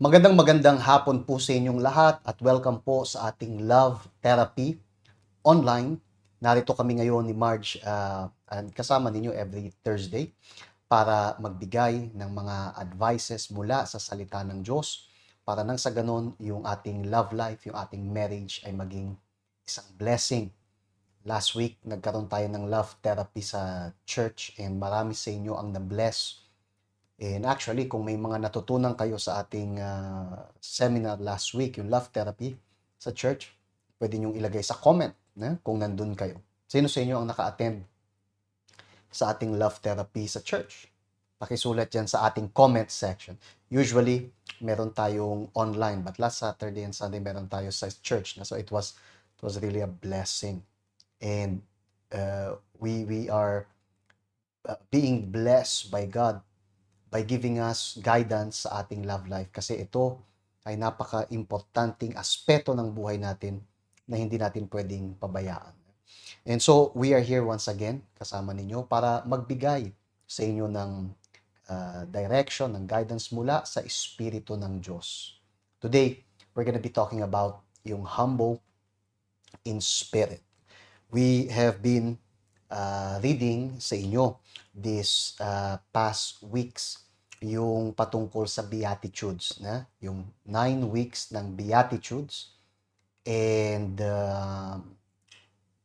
Magandang hapon po sa inyong lahat at welcome po sa ating Love Therapy online. Narito kami ngayon ni Marge and kasama ninyo every Thursday para magbigay ng mga advices mula sa salita ng Diyos para nang sa ganon yung ating love life, yung ating marriage ay maging isang blessing. Last week, nagkaroon tayo ng love therapy sa church and marami sa inyo ang na-bless. And actually, kung may mga natutunan kayo sa ating seminar last week, yung love therapy sa church, pwede nyo ilagay sa comment kung nandun kayo. Sino sa inyo ang naka-attend sa ating love therapy sa church? Pakisulat yan sa ating comment section. Usually, meron tayong online, but last Saturday and Sunday, meron tayo sa church. So it was really a blessing. And we are being blessed by God by giving us guidance sa ating love life. Kasi ito ay napaka-importanting aspeto ng buhay natin na hindi natin pwedeng pabayaan. And so, we are here once again, kasama ninyo, para magbigay sa inyo ng direction, ng guidance mula sa Espiritu ng Diyos. Today, we're gonna be talking about yung humble in spirit. We have been reading sa inyo this past weeks yung patungkol sa Beatitudes, yung 9 weeks ng Beatitudes. And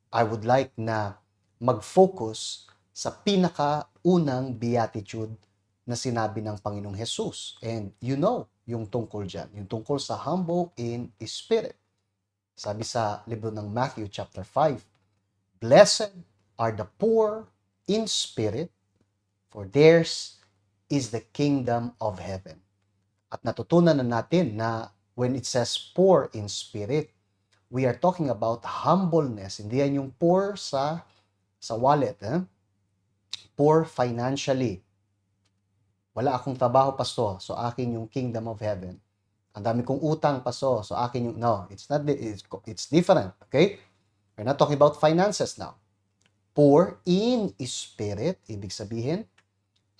I would like na mag-focus sa pinakaunang Beatitude na sinabi ng Panginoong Jesus. And you know yung tungkol dyan, yung tungkol sa humble in spirit. Sabi sa libro ng Matthew chapter 5, Blessed are the poor in spirit, for theirs is the kingdom of heaven. At natutunan na natin na when it says poor in spirit, we are talking about humbleness. Hindi yan yung poor sa wallet. Poor financially. Wala akong trabaho, pastor, so akin yung kingdom of heaven. Ang dami kong utang, pastor, so akin yung... No, it's not. It's different. Okay? We're not talking about finances now. Poor in spirit, ibig sabihin,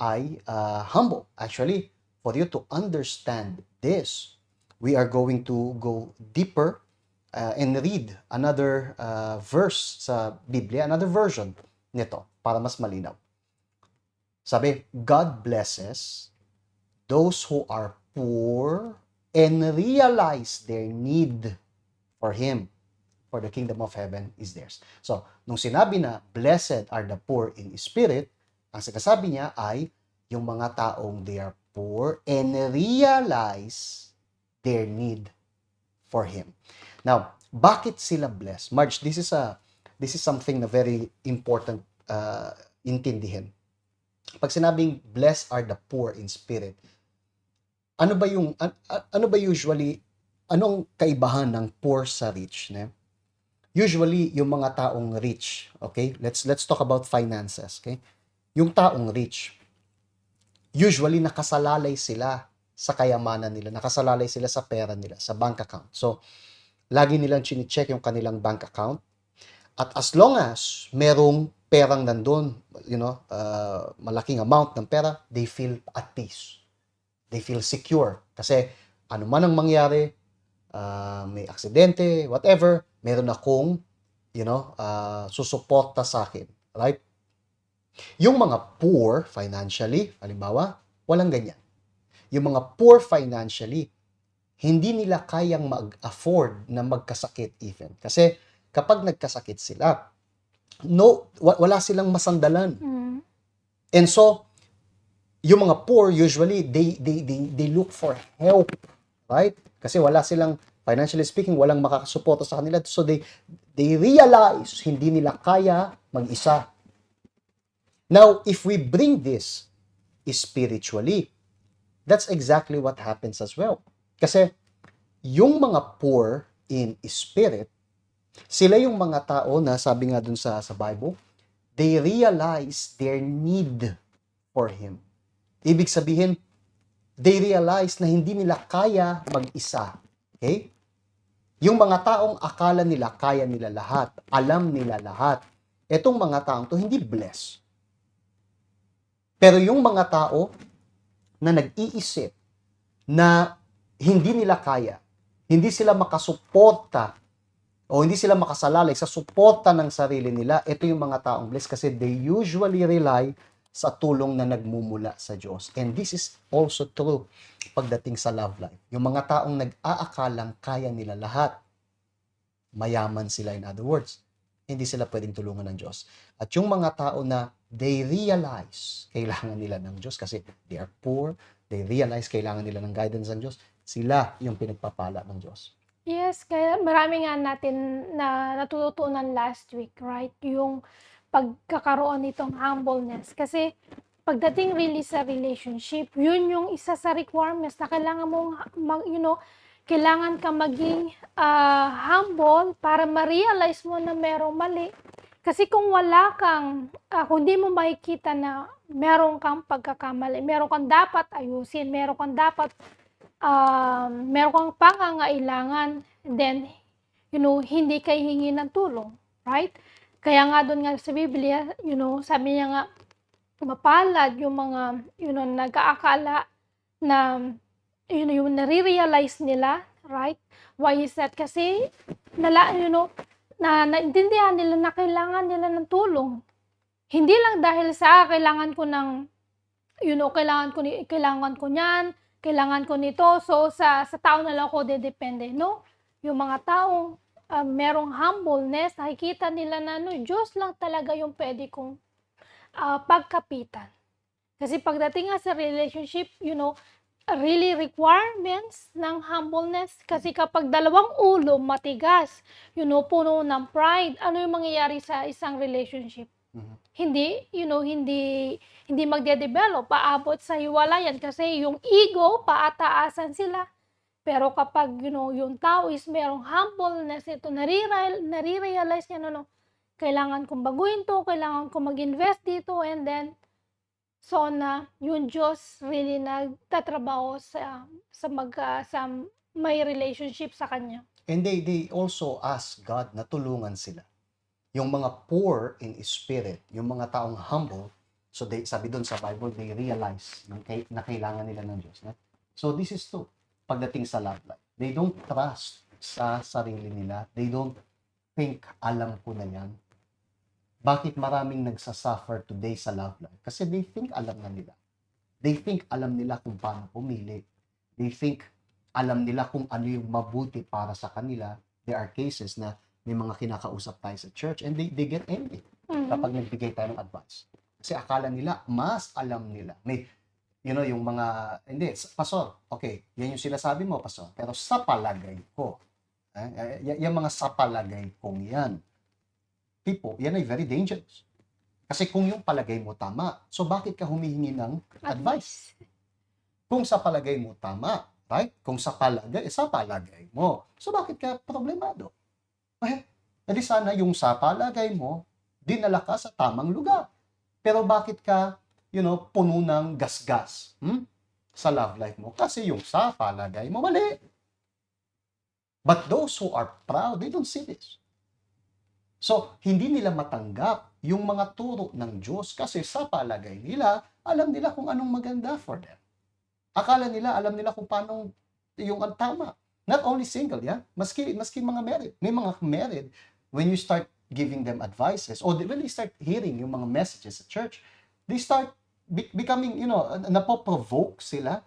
ay humble. Actually, for you to understand this, we are going to go deeper and read another verse sa Biblia, another version nito, para mas malinaw. Sabi, God blesses those who are poor and realize their need for Him, for the kingdom of heaven is theirs. So, nung sinabi na, blessed are the poor in spirit, ang sinasabi niya ay yung mga taong they are poor and realize their need for Him. Now, bakit sila blessed? Marge, this is something na very important intindihin. Pag sinabing blessed are the poor in spirit, ano ba usually, anong kaibahan ng poor sa rich? Usually, yung mga taong rich, okay? Let's talk about finances, okay? Yung taong rich, usually nakasalalay sila sa kayamanan nila, nakasalalay sila sa pera nila, sa bank account. So, lagi nilang chine-check yung kanilang bank account. At as long as merong perang nandun, malaking amount ng pera, they feel at peace. They feel secure. Kasi ano man ang mangyari, may aksidente, whatever, meron akong, susuporta sa akin. Right? Yung mga poor financially, halimbawa, walang ganyan. Yung mga poor financially, hindi nila kayang mag-afford na magkasakit even. Kasi kapag nagkasakit sila, wala silang masandalan. And so, yung mga poor, usually, they look for help. Right? Kasi wala silang, financially speaking, walang makakasuporta sa kanila. So, they realize hindi nila kaya mag-isa. Now, if we bring this spiritually, that's exactly what happens as well. Kasi yung mga poor in spirit, sila yung mga tao na sabi nga dun sa Bible, they realize their need for Him. Ibig sabihin, they realize na hindi nila kaya mag-isa. Okay? Yung mga taong akala nila kaya nila lahat, alam nila lahat, etong mga taong to hindi blessed. Pero yung mga tao na nag-iisip na hindi nila kaya, hindi sila makasuporta o hindi sila makasalalay sa suporta ng sarili nila, ito yung mga taong blessed kasi they usually rely sa tulong na nagmumula sa Diyos. And this is also true pagdating sa love life. Yung mga taong nag-aakalang kaya nila lahat, mayaman sila in other words, hindi sila pwedeng tulungan ng Diyos. At yung mga tao na they realize kailangan nila ng Diyos kasi they are poor, they realize kailangan nila ng guidance ng Diyos, sila yung pinagpapala ng Diyos. Yes, kaya marami nga natin na natututunan last week, right? Yung pagkakaroon nitong humbleness. Kasi pagdating really sa relationship, yun yung isa sa requirements na kailangan mong, kailangan ka maging humble para ma-realize mo na merong mali. Kasi kung wala kang, kung di mo makikita na meron kang pagkakamali, meron kang dapat ayusin, meron kang dapat meron kang pangangailangan, then, hindi ka hihingi ng tulong, right? Kaya nga doon nga sa Biblia, sabi niya nga, mapalad yung mga, nag-aakala na, yung nare-realize nila, right? Why is that? Kasi, naintindihan nila na kailangan nila ng tulong. Hindi lang dahil sa kailangan ko ng, kailangan ko niyan, kailangan ko nito, so sa tao na lang ako dedepende, no? Yung mga taong merong humbleness, nakikita nila na Diyos lang talaga yung pwede kong pagkapitan. Kasi pagdating nga sa relationship, really requirements ng humbleness, kasi kapag dalawang ulo matigas, puno ng pride, ano yung mangyayari sa isang relationship? Hindi magde-develop, paabot sa hiwalayan kasi yung ego, paataasan sila. Pero kapag, yung tao is merong humbleness, ito, nare-realize niya, kailangan kong baguhin to, kailangan kong mag-invest dito, and then, so na, yung Diyos really nagtatrabaho sa may relationship sa Kanya. And they also ask God na tulungan sila. Yung mga poor in spirit, yung mga taong humble, so sabi doon sa Bible, they realize na kailangan nila ng Diyos. So this is true. Pagdating sa love life, they don't trust sa sarili nila. They don't think, alam ko na yan. Bakit maraming nagsasuffer today sa love life? Kasi they think alam na nila. They think alam nila kung paano pumili. They think alam nila kung ano yung mabuti para sa kanila. There are cases na may mga kinakausap tayo sa church and they get angry kapag nagbigay tayo ng advice. Kasi akala nila, mas alam nila. May, yung mga, hindi, Pastor, okay, yan yung sinasabi mo, Pastor, pero sa palagay ko, yung mga sa palagay kong yan, people, yan ay very dangerous. Kasi kung yung palagay mo tama, so bakit ka humihingi ng advice? Kung sa palagay mo tama, right? Kung sa palagay mo, so bakit ka problemado? Edi sana yung sa palagay mo, dinala ka sa tamang lugar. Pero bakit ka, puno ng gasgas sa love life mo? Kasi yung sa palagay mo, mali. But those who are proud, they don't see this. So, hindi nila matanggap yung mga turo ng Diyos kasi sa palagay nila, alam nila kung anong maganda for them. Akala nila, alam nila kung paano yung ang tama. Not only single, yeah? Maski mga married. May mga married, when you start giving them advices, or when they start hearing yung mga messages sa church, they start becoming, napoprovoke sila,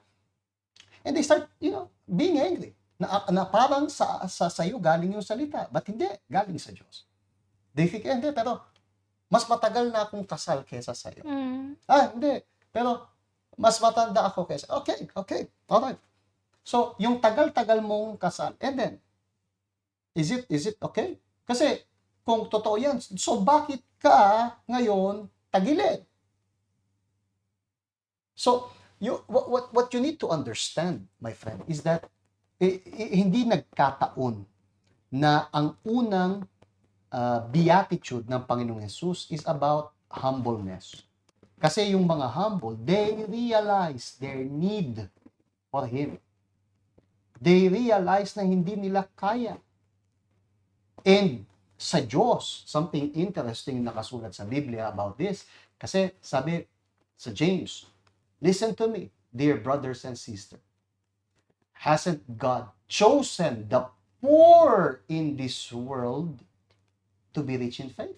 and they start, being angry. Na parang sa'yo galing yung salita, but hindi, galing sa Diyos. They think, hindi, pero mas matagal na akong kasal kesa sa'yo. Hindi, pero mas matanda ako kesa, okay, alright. So, yung tagal-tagal mong kasal, and then, is it okay? Kasi, kung totoo yan, so bakit ka ngayon tagilid? So, what you need to understand, my friend, is that hindi nagkataon na ang unang beatitude ng Panginoong Jesus is about humbleness. Kasi yung mga humble, they realize their need for Him. They realize na hindi nila kaya. And sa Diyos, something interesting nakasulat sa Biblia about this. Kasi sabi sa James, listen to me, dear brothers and sisters. Hasn't God chosen the poor in this world to be rich in faith?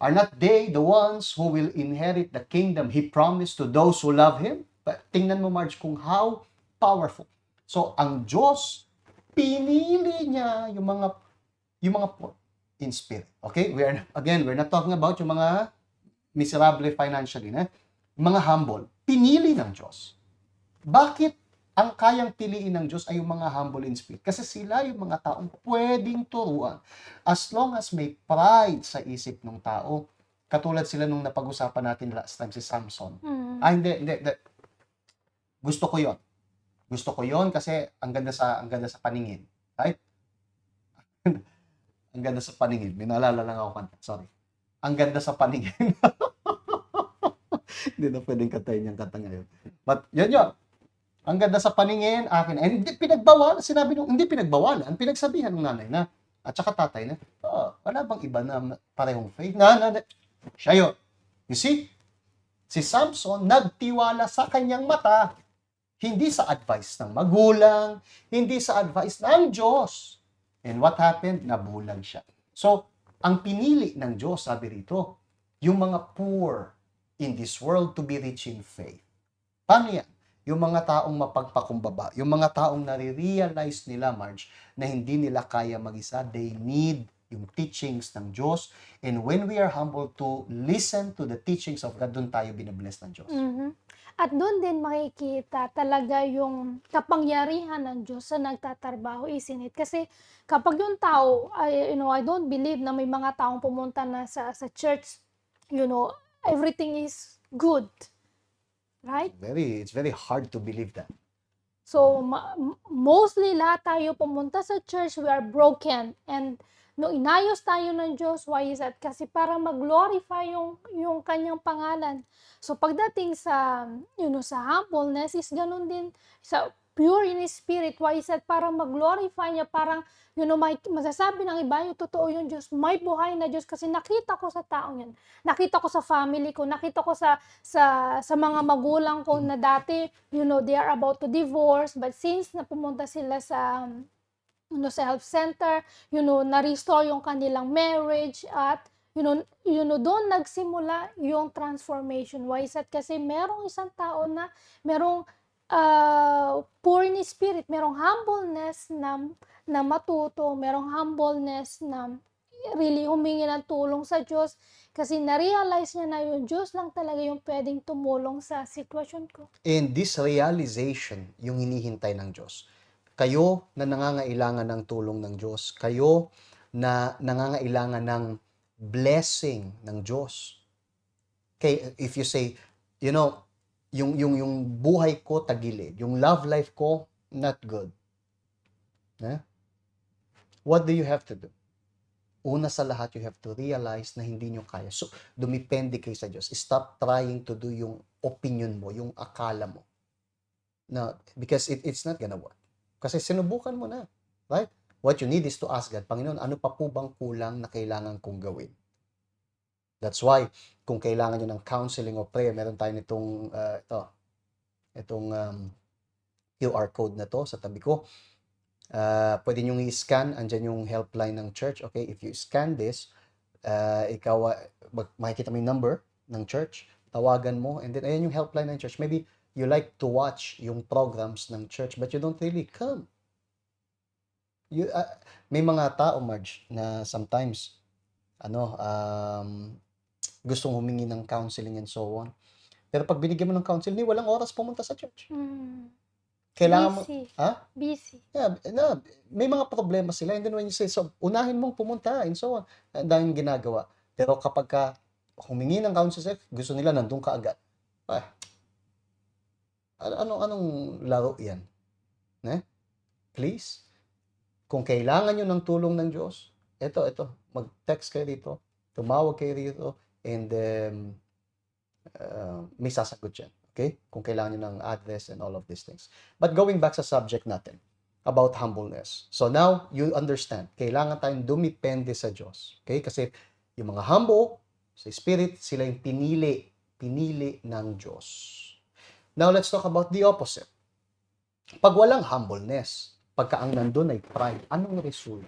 Are not they the ones who will inherit the kingdom He promised to those who love Him? Tingnan mo, Marge, kung how powerful. So, ang Diyos, pinili niya yung mga poor in spirit. Okay? We're not talking about yung mga miserable financially, mga humble. Pinili ng Diyos. Bakit ang kayang piliin ng Diyos ay yung mga humble in spirit? Kasi sila yung mga taong pwedeng turuan. As long as may pride sa isip ng tao, katulad sila nung napag-usapan natin last time si Samson. Hindi. Gusto ko yon. Gusto ko yon kasi ang ganda sa paningin. Right? Ang ganda sa paningin. May naalala lang ako kanta. Sorry. Ang ganda sa paningin. Hindi na pwedeng kantahin yung kanta ngayon. But, yun. Ang ganda sa paningin, akin. And hindi pinagbawalan. Sinabi nung, hindi pinagbawalan. Pinagsabihan ng nanay na, at saka tatay na, wala bang iba na parehong faith? Siya yun. You see? Si Samson, nagtiwala sa kanyang mata. Hindi sa advice ng magulang, hindi sa advice ng Diyos. And what happened? Nabulag siya. So, ang pinili ng Diyos, sabi rito, yung mga poor in this world to be rich in faith. Paano yan? Yung mga taong mapagpakumbaba, yung mga taong nare-realize nila, Marge, na hindi nila kaya mag-isa, they need yung teachings ng Diyos. And when we are humble to listen to the teachings of God, doon tayo binabless ng Diyos. At doon din makikita talaga yung kapangyarihan ng Diyos sa nagtatrabaho, isn't it? Kasi kapag yung tao, I don't believe na may mga taong pumunta na sa church, everything is good. Right? It's very hard to believe that. So, mostly lahat tayo pumunta sa church, we are broken. And nung inayos tayo ng Diyos, why is that? Kasi para mag-glorify yung kanyang pangalan. So, pagdating sa humbleness, is ganun din. Sa pure in spirit, why is that? Para mag-glorify niya, parang, masasabi ng iba, yung totoo yung Diyos, may buhay na Diyos, kasi nakita ko sa taong yan. Nakita ko sa family ko, nakita ko sa mga magulang ko na dati, they are about to divorce, but since na pumunta sila sa health center, na-restore yung kanilang marriage, at doon nagsimula yung transformation. Why is that? Kasi merong isang tao na merong poor in spirit, merong humbleness na matuto, merong humbleness na really humingi ng tulong sa Diyos, kasi na-realize niya na yung Diyos lang talaga yung pwedeng tumulong sa sitwasyon ko. And this realization, yung hinihintay ng Diyos. Kayo na nangangailangan ng tulong ng Diyos, kayo na nangangailangan ng blessing ng Diyos. Okay, if you say, yung buhay ko tagilid, yung love life ko not good. What do you have to do? Una sa lahat, you have to realize na hindi nyo kaya. So, dumipende kayo sa Diyos. Stop trying to do yung opinion mo, yung akala mo. No, because it's not gonna work. Kasi sinubukan mo na. Right? What you need is to ask God, Panginoon, ano pa po bang kulang na kailangan kong gawin? That's why, kung kailangan nyo ng counseling o prayer, meron tayo nitong, itong QR code na to sa tabi ko. Pwede nyo i-scan, andyan yung helpline ng church. Okay, if you scan this, ikaw, makikita mo yung number ng church, tawagan mo, and then ayan yung helpline ng church. Maybe you like to watch yung programs ng church, but you don't really come. May mga tao, Marge, na sometimes, gustong humingi ng counseling and so on. Pero pag binigyan mo ng counseling, walang oras pumunta sa church. Kailangan mo, Busy. Yeah, may mga problema sila, and then when you say, so, unahin mong pumunta, and so on, ang daming ginagawa. Pero kapag ka humingi ng counseling, gusto nila nandun ka agad. Anong laro yan? Please, kung kailangan nyo ng tulong ng Diyos, ito, mag-text kayo dito, tumawag kayo dito, and may sasagot yan. Okay? Kung kailangan nyo ng address and all of these things. But going back sa subject natin, about humbleness. So now, you understand, kailangan tayong dumipende sa Diyos. Okay? Kasi yung mga humble, sa spirit, sila yung pinili ng Diyos. Now, let's talk about the opposite. Pag walang humbleness, pagka ang nandun ay pride, anong result?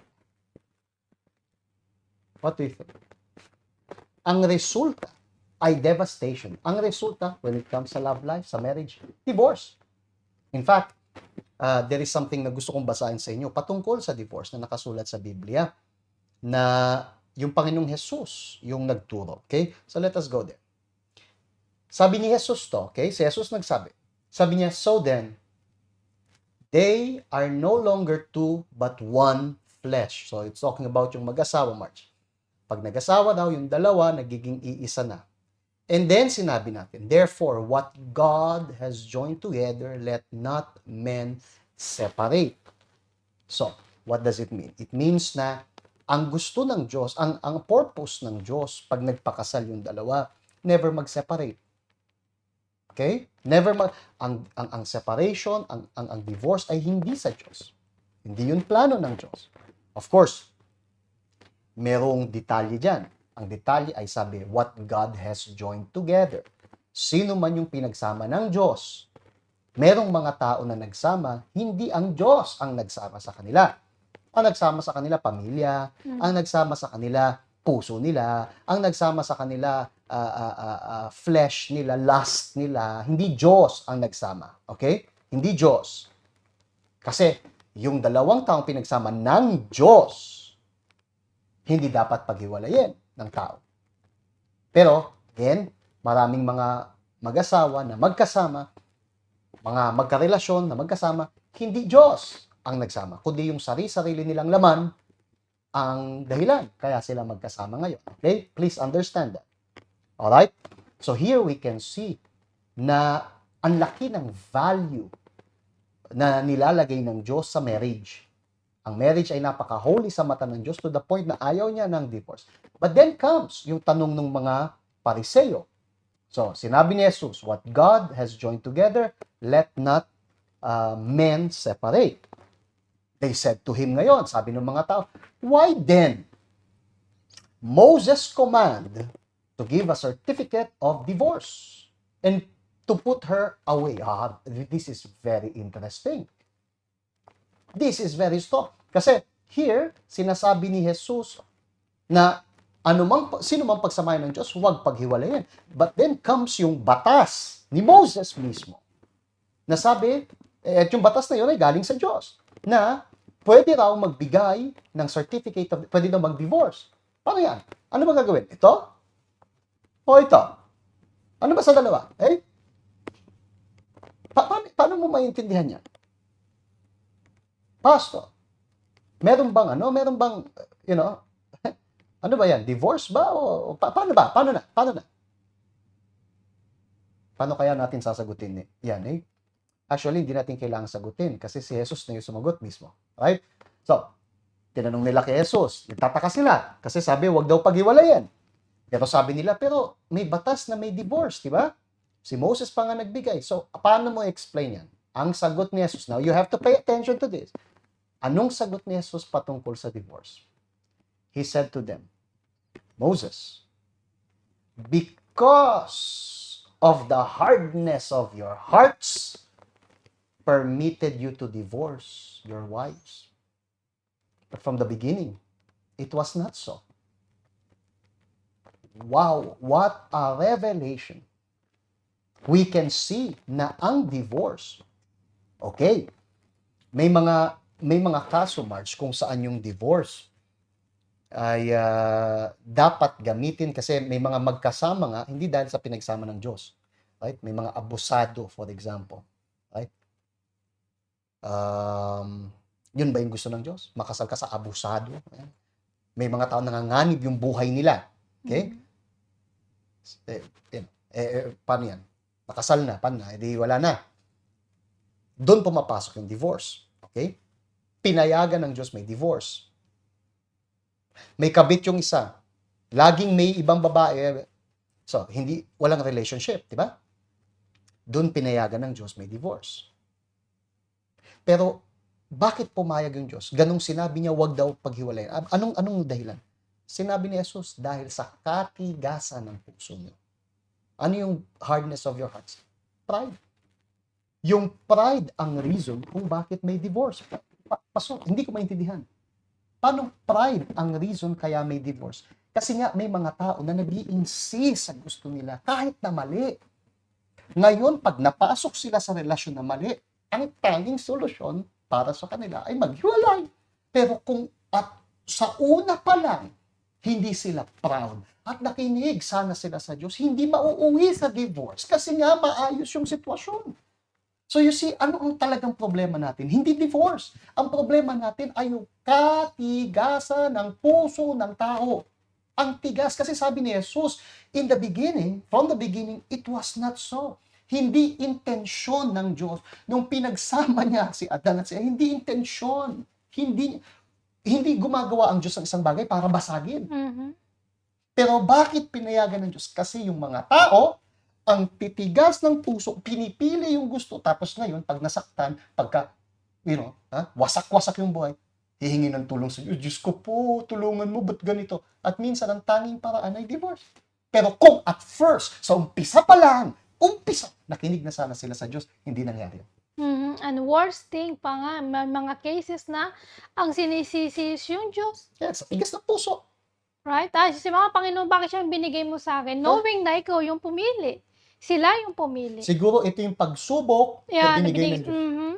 What do you think? Ang resulta ay devastation. Ang resulta, when it comes sa love life, sa marriage, divorce. In fact, there is something na gusto kong basahin sa inyo patungkol sa divorce na nakasulat sa Biblia na yung Panginoong Jesus yung nagturo. Okay? So let us go there. Sabi ni Jesus to, okay? Si Jesus nagsabi. Sabi niya, so then, they are no longer two but one flesh. So it's talking about yung mag-asawa, March. Pag nag-asawa daw, yung dalawa, nagiging iisa na. And then, sinabi natin, therefore, what God has joined together, let not men separate. So, what does it mean? It means na ang gusto ng Diyos, ang purpose ng Diyos, pag nagpakasal yung dalawa, never mag-separate. Okay? Ang separation, ang divorce ay hindi sa Diyos. Hindi yun plano ng Diyos. Of course, merong detalye dyan. Ang detalye ay sabi, what God has joined together. Sino man yung pinagsama ng Diyos. Merong mga tao na nagsama, hindi ang Diyos ang nagsama sa kanila. Ang nagsama sa kanila, pamilya. Ang nagsama sa kanila, puso nila. Ang nagsama sa kanila, flesh nila, lust nila. Hindi Diyos ang nagsama. Okay? Hindi Diyos. Kasi yung dalawang taong pinagsama ng Diyos, hindi dapat paghiwalayin ng tao. Pero, again, maraming mga mag-asawa na magkasama, mga magkarelasyon na magkasama, hindi Diyos ang nagsama, kundi yung sarili nilang laman ang dahilan. Kaya sila magkasama ngayon. Okay? Please understand that. Alright? So here we can see na ang laki ng value na nilalagay ng Diyos sa marriage. Ang marriage ay napaka-holy sa mata ng Diyos to the point na ayaw niya ng divorce. But then comes yung tanong ng mga Pariseo. So, sinabi ni Jesus, what God has joined together, let not men separate. They said to him ngayon, sabi ng mga tao, why then Moses command to give a certificate of divorce and to put her away? This is very interesting. This is very strong. Kasi here, sinasabi ni Jesus na sino mang pagsamahin ng Diyos, huwag paghiwalayin. But then comes yung batas ni Moses mismo. Na sabi, at yung batas na yun ay galing sa Diyos. Na pwede raw magbigay ng certificate of, pwede daw mag-divorce. Paano yan? Ano ba gagawin? Ito? O ito? Ano ba sa dalawa? Paano mo maintindihan yan? Pastor, meron bang, ano ba yan? Divorce ba? O paano ba? Paano na? Paano kaya natin sasagutin yan? Actually, hindi natin kailangan sagutin kasi si Jesus na yung sumagot mismo. Right? So, tinanong nila kay Jesus. Nagtataka sila kasi sabi, wag daw paghiwalayan. Pero sabi nila, pero may batas na may divorce, di ba? Si Moses pa nga nagbigay. So, paano mo explain yan? Ang sagot ni Jesus, now you have to pay attention to this. Anong sagot ni Jesus patungkol sa divorce? He said to them, Moses, because of the hardness of your hearts, permitted you to divorce your wives. But from the beginning, it was not so. Wow, what a revelation. We can see na ang divorce, okay, may mga kaso, Marge, kung saan yung divorce ay dapat gamitin kasi may mga magkasama nga, hindi dahil sa pinagsama ng Diyos. Right? May mga abusado, for example. Right? Yun ba yung gusto ng Diyos? Makasal ka sa abusado? Ayan. May mga tao nanganganib yung buhay nila. Okay? Paano yan? Nakasal na, paano na? Edi wala na. Doon pumapasok yung divorce. Okay? Pinayagan ng Diyos may divorce. May kabit yung isa. Laging may ibang babae. So, walang relationship, di ba? Doon pinayagan ng Diyos may divorce. Pero, bakit pumayag yung Diyos? Ganong sinabi niya, wag daw paghiwalayin. Anong dahilan? Sinabi ni Jesus, dahil sa katigasan ng puso niyo. Ano yung hardness of your hearts? Pride. Yung pride ang reason kung bakit may divorce. Pastor, hindi ko maintindihan. Paano pride ang reason kaya may divorce? Kasi nga may mga tao na nag-i-insist sa gusto nila kahit na mali. Ngayon, pag napasok sila sa relasyon na mali, ang tanging solusyon para sa kanila ay maghiwalay. Pero kung at sa una pa lang, hindi sila proud at nakinig sana sila sa Diyos, hindi mauuwi sa divorce kasi nga maayos yung sitwasyon. So you see, ano ang talagang problema natin? Hindi divorce. Ang problema natin ay yung katigasan ng puso ng tao. Ang tigas kasi sabi ni Jesus, in the beginning, from the beginning, it was not so. Hindi intensyon ng Diyos. Nung pinagsama niya si Adan at siya, hindi intensyon. Hindi gumagawa ang Diyos ng isang bagay para basagin. Mhm. Pero bakit pinayagan ng Diyos? Kasi yung mga tao, ang titigas ng puso, pinipili yung gusto, tapos ngayon, pag nasaktan, pagka, wasak-wasak yung buhay, hihingi ng tulong sa Diyos. Diyos ko po, tulungan mo, ba't ganito? At minsan, ang tanging paraan ay divorce. Pero kung at first, sa umpisa pa lang, nakinig na sana sila sa Diyos, hindi nangyari. Mhm. And worst thing pa nga, may mga cases na ang sinisisi is yung Diyos. Yes, tigas ng puso. Right? Si mga Panginoon, bakit siya binigay mo sa akin? Knowing na ikaw yung pumili. Sila yung pumili. Siguro ito yung pagsubok na binigay ng Diyos. Mhm.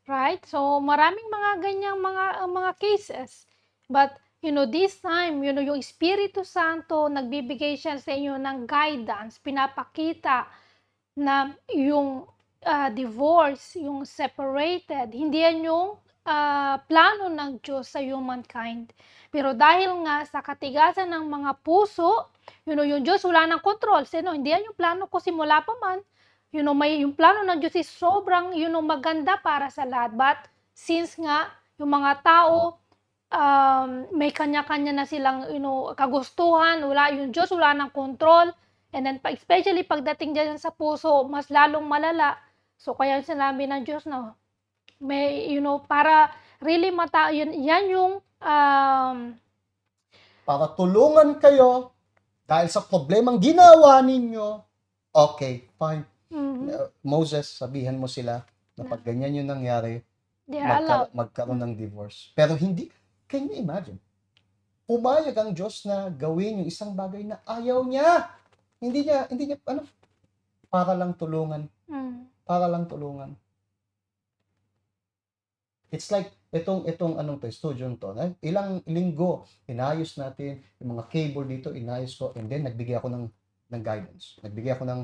Right? So, maraming mga ganyang mga cases. But, this time, yung Espiritu Santo, nagbibigay siya sa inyo ng guidance, pinapakita na yung divorce, yung separated, hindi yan yung plano ng Diyos sa humankind. Pero dahil nga sa katigasan ng mga puso, yung Diyos wala nang control. Hindi yan yung plano ko simula pa man. Yung plano ng Diyos is sobrang maganda para sa lahat. But since nga yung mga tao may kanya-kanya na silang kagustuhan, yung Diyos wala nang control, and then especially pagdating dyan sa puso, mas lalong malala. So kaya sinabi ng Diyos na may para really yan yung Para tulungan kayo dahil sa problemang ginawa ninyo, okay, fine. Moses, sabihan mo sila na pag ganyan yung nangyari, magkaroon ng divorce. Pero hindi, can you imagine? Pumayag ang Diyos na gawin yung isang bagay na ayaw niya. Hindi niya, para lang tulungan. Para lang tulungan. It's like, itong studio to, ilang linggo, inayos natin, yung mga cable dito, inayos ko, and then nagbigay ako ng guidance. Nagbigay ako ng,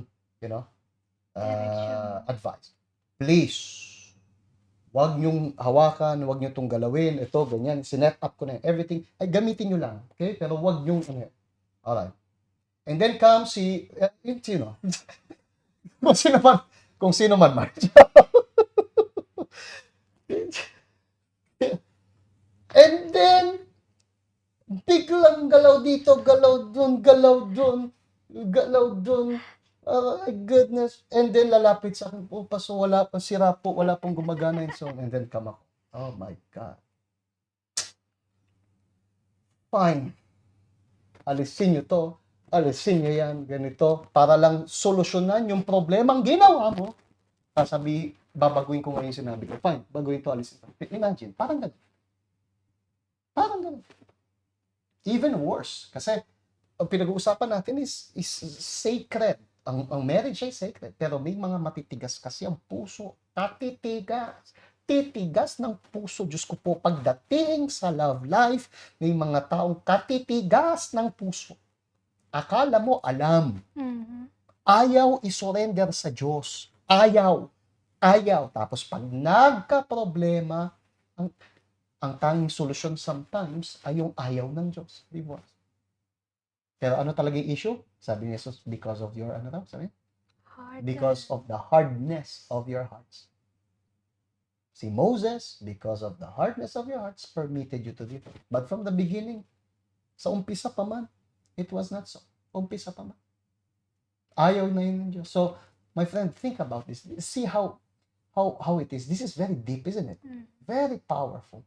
advice. Please, wag niyong hawakan, wag niyo itong galawin, ito, ganyan, sinet up ko na everything, ay gamitin niyo lang, okay? Pero wag niyong, alright. And then comes sino? kung sino man, Mark. And then, biglang galaw dito, galaw dun, galaw dun, galaw dun. Oh my goodness. And then lalapit sa akin, paso, wala pa, sira po, wala pong gumagana yung song. And then come ako. Oh my God. Fine. Alisin nyo to. Alisin nyo yan, ganito. Para lang solusyonan yung problemang ginawa mo. Sasabi, babaguhin ko ngayon sinabi ko. Fine, baguhin to, alisin to. Imagine, parang ganun. Parang ganun. Even worse. Kasi, ang pinag-uusapan natin is sacred. Ang marriage ay sacred, pero may mga matitigas kasi ang puso. Titigas ng puso. Diyos ko po, pagdating sa love life, may mga taong katitigas ng puso. Akala mo alam. Ayaw isurrender sa Diyos. Ayaw. Tapos pag nagka-problema, ang tanging solusyon sometimes ay yung ayaw ng Diyos. Divorce. Pero ano talaga yung issue? Sabi ni Jesus, because of your, because of the hardness of your hearts. Si Moses, because of the hardness of your hearts, permitted you to divorce. But from the beginning, sa umpisa pa man, it was not so. Umpisa pa man. Ayaw na yun ng Diyos. So, my friend, think about this. See how it is. This is very deep, isn't it? Very powerful.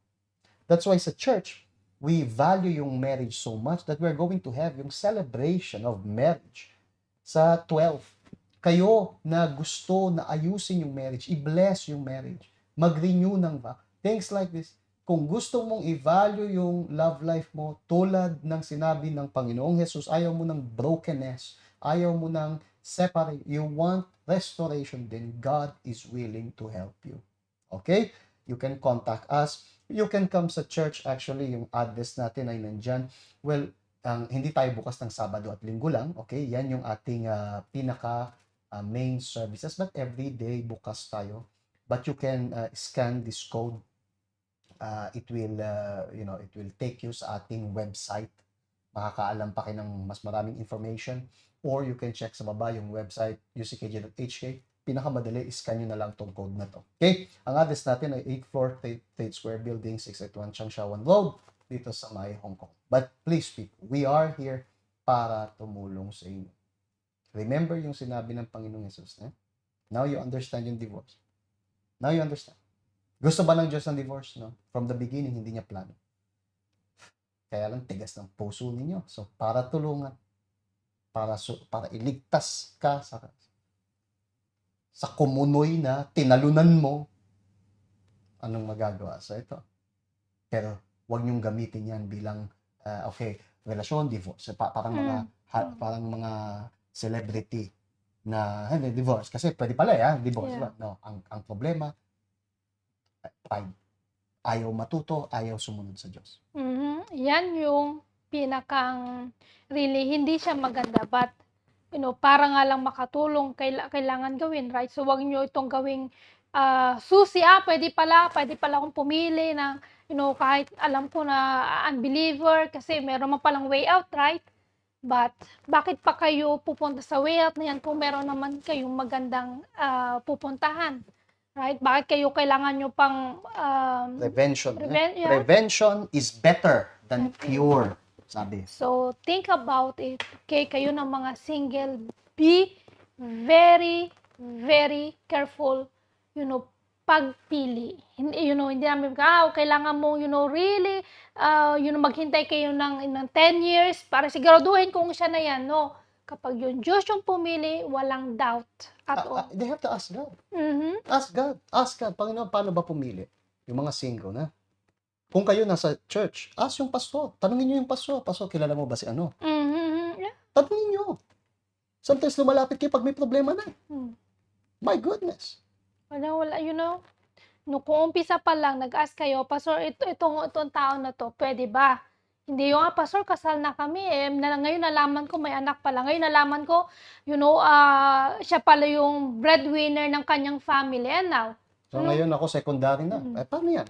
That's why sa church, we value yung marriage so much that we're going to have yung celebration of marriage sa 12. Kayo na gusto na ayusin yung marriage, i-bless yung marriage, mag-renew ng things like this. Kung gusto mong i-value yung love life mo, tulad ng sinabi ng Panginoong Jesus, ayaw mo ng brokenness, ayaw mo ng separate, you want restoration, then God is willing to help you. Okay? You can contact us. You can come sa church. Actually, yung address natin ay nandyan. Well, hindi tayo bukas ng Sabado at Linggo lang. Okay? Yan yung ating pinaka main services. But every day, bukas tayo. But you can scan this code. It will, it will take you sa ating website. Makakaalam pa kayo ng mas maraming information. Or you can check sa baba yung website, uckj.hk. Pinakamadali, scan nyo na lang tong code na to. Okay? Ang address natin ay 8th floor, Tate Square Building, 681 Changshawan Road, dito sa May, Hong Kong. But please, people, we are here para tumulong sa inyo. Remember yung sinabi ng Panginoong Jesus, eh? Now you understand yung divorce. Now you understand. Gusto ba ng Diyos ng divorce? No? From the beginning, hindi niya plano. Kaya lang tigas ng puso ninyo. So, para tulungan, para iligtas ka sa kumunoy na tinalunan mo, anong magagawa sa ito? Pero wag niyong gamitin yan bilang relasyon, divorce. Parang mga celebrity na divorce kasi pwede pala divorce. Yeah. No, ang problema pride. Ayaw matuto, ayaw sumunod sa Diyos. Yan yung pinakang really hindi siya maganda, but para nga lang makatulong kailangan gawin, right? So wag niyo itong gawing susi, pwede pala akong pumili ng kahit alam ko na unbeliever kasi meron man palang way out, right? But bakit pa kayo pupunta sa way out na yan kung meron naman kayong magandang pupuntahan? Right? Bakit kayo kailangan nyo pang Prevention. yeah. Prevention is better than cure, sabi. So, think about it. Okay, kayo ng mga single, be very, very careful, pagpili. Hindi namin, kailangan mo, really, maghintay kayo ng 10 years para siguraduhin kung siya na yan. No, kapag yung Diyos yung pumili, walang doubt at all. They have to ask God. Ask God. Ask God. Panginoon, paano ba pumili? Yung mga single na. Kung kayo nasa church, ask yung pastor. Tanungin nyo yung pastor. Pastor, kilala mo ba si ano? Yeah. Tanungin nyo. Sometimes lumalapit kayo pag may problema na. My goodness. Wala, nung kung umpisa pa lang, nag-ask kayo, Pastor, itong tao na to, pwede ba? Hindi yung Pastor, kasal na kami ngayon nalaman ko may anak pala. Ngayon nalaman ko, siya pala yung breadwinner ng kanyang family. And now? So ngayon ako secondary na. Paano yan?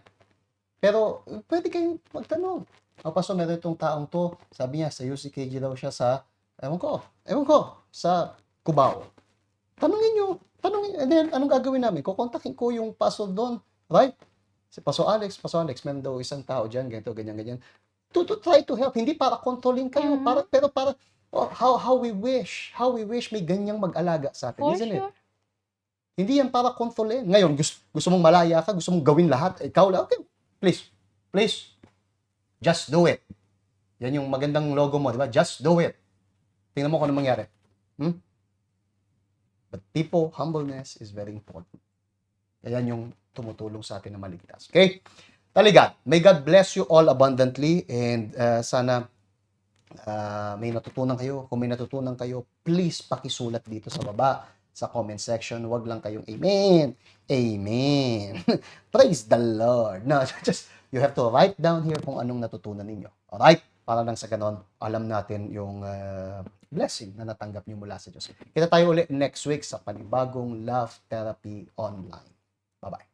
Pero pwede kayong magtanong. Pastor, meron itong taong to, sabi niya, sa UCKG daw siya sa, ewan ko, sa Cubao. Tanungin nyo. And then, anong gagawin namin? Kukontakin ko yung pastor doon. Right? Si Pastor Alex, meron daw isang tao dyan, ganito, ganyan. To try to help. Hindi para kontrolin kayo. Pero how we wish may ganyang mag-alaga sa atin. For Isn't sure. it? Hindi yan para kontrolin. Ngayon, gusto mong malaya ka, gusto mong gawin lahat. Ikaw lang. Okay, please. Just do it. Yan yung magandang logo mo, di ba? Just do it. Tingnan mo kung ano mangyari. But people, humbleness is very important. Yan yung tumutulong sa atin na maligtas. Okay? Taligan. May God bless you all abundantly and sana may natutunan kayo. Kung may natutunan kayo, please pakisulat dito sa baba sa comment section. Huwag lang kayong amen. Amen. Praise the Lord. No, just you have to write down here kung anong natutunan ninyo. Alright? Para lang sa ganon, alam natin yung blessing na natanggap nyo mula sa Diyos. Kita tayo ulit next week sa panibagong Love Therapy Online. Bye-bye.